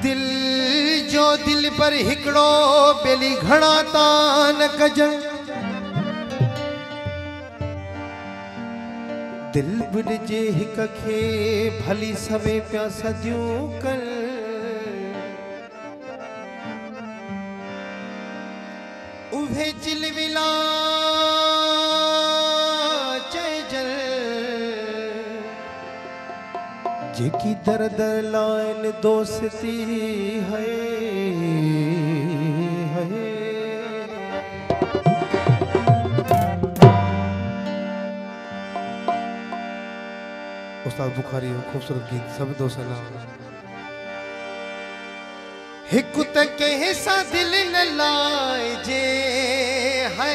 दिल जो दिल पर हिकड़ो बेली घड़ा तान कजन दिल बुझे हिक खे भली सवे प्या सदियूं कर उहे चिलविला चैजल जेकी दर दर लाइन दोस्ती है उस्ताद बुखारी खूबसूरत गीत सब दोस्त ना हिक त कंहिं सां दिल न लाइजे है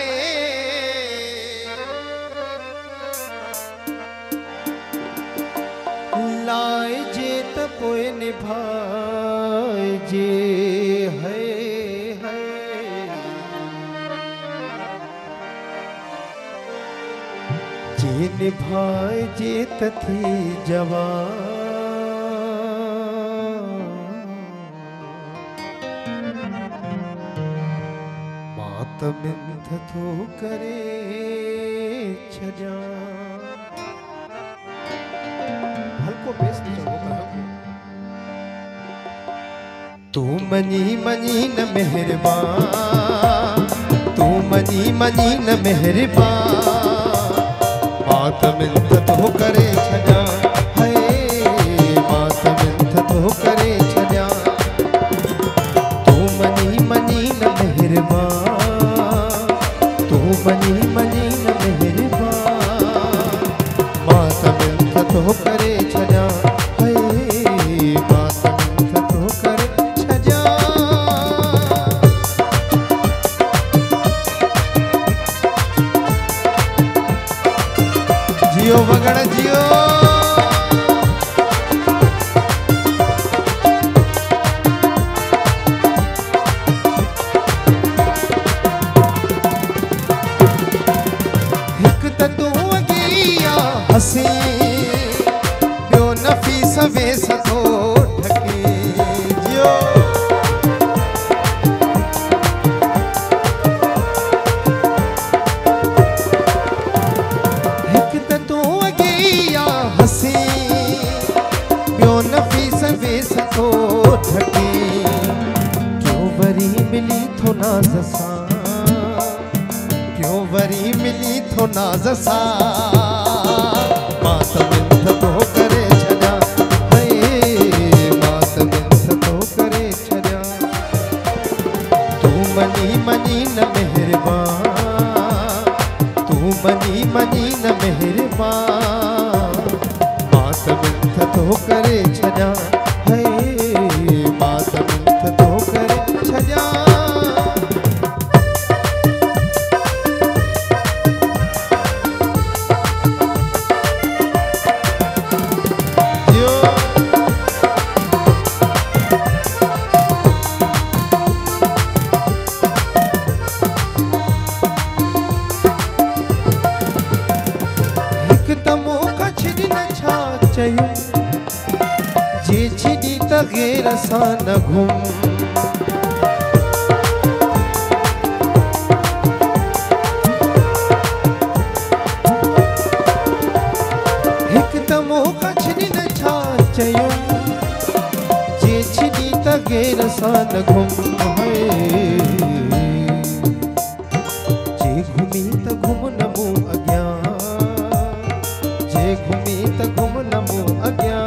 लाइजे त पोइ निभाइजे है जे निभाइजे त थी जवान मिंथ थो करे छजा हल्को बेस तू मनी मनी न मेहरबान तू मनी मनी न मेहरबान मात मिंथ थो करे छजा है मात मिंथ थो करे छजा तू मनी मनी न मेहरबान मनी मनी न मेहरबान मात मिंथ थो करे छजा है मात मिंथ थो करे छजा जियो वगड़ जियो हसी ॿियो नफ़ीस वेस थो ढके जियो हिकु त तूं अॻियां हसी ॿियो नफ़ीस वेस थो ढके क्यों वरी मिली थो नाज़ सां क्यों वरी मिली थो नाज़ सां मात मिंथ थो करे छजा है मात मिंथ थो करे छजा तू मनी मनी न मेहरबान तू मनी मनी न मेहरबान मात मिंथ थो करे छजा है मात मिंथ थो करे छजा जे छिड़ी त गैर सां न घुम हिकु त मौक़ा छिड़ी न छा चयो जे छिड़ी त गैर सां न घुम जे घुमी त घुम न मूं अॻियां जे घुमी त घुम न मूं अॻियां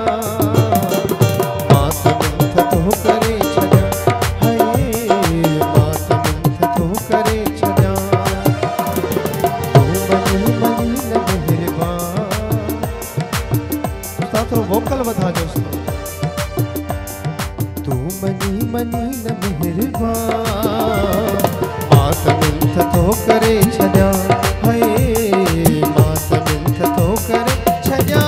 वोकल बता दो तू मनी मनी न मेहरबान मात मिंथ तो करे छजा है मात मिंथ तो करे छजा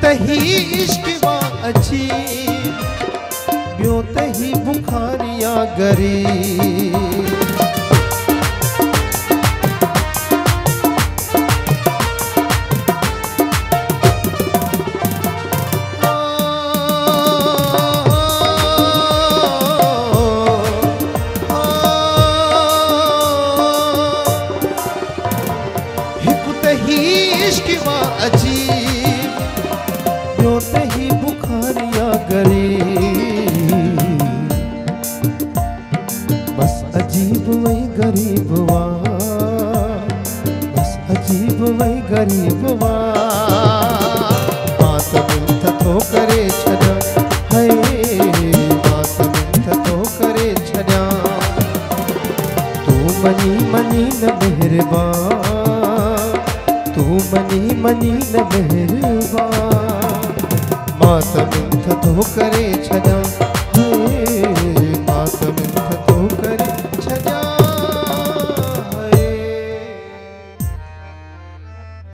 तही इश्क वा अच्छी ब्यो तही बुखारिया गरी हिक तही इश्क वा अच्छी ही बुखारिया गरी बस अजीब वही गरीब वा बस अजीब वही गरीब वा मात मिंथ तो करे छजा है मात मिंथ तो करे छजा तू मनी मनी न मेहरबान तू मनी मनी न मेहरबान मात मिंथ तो करे छजा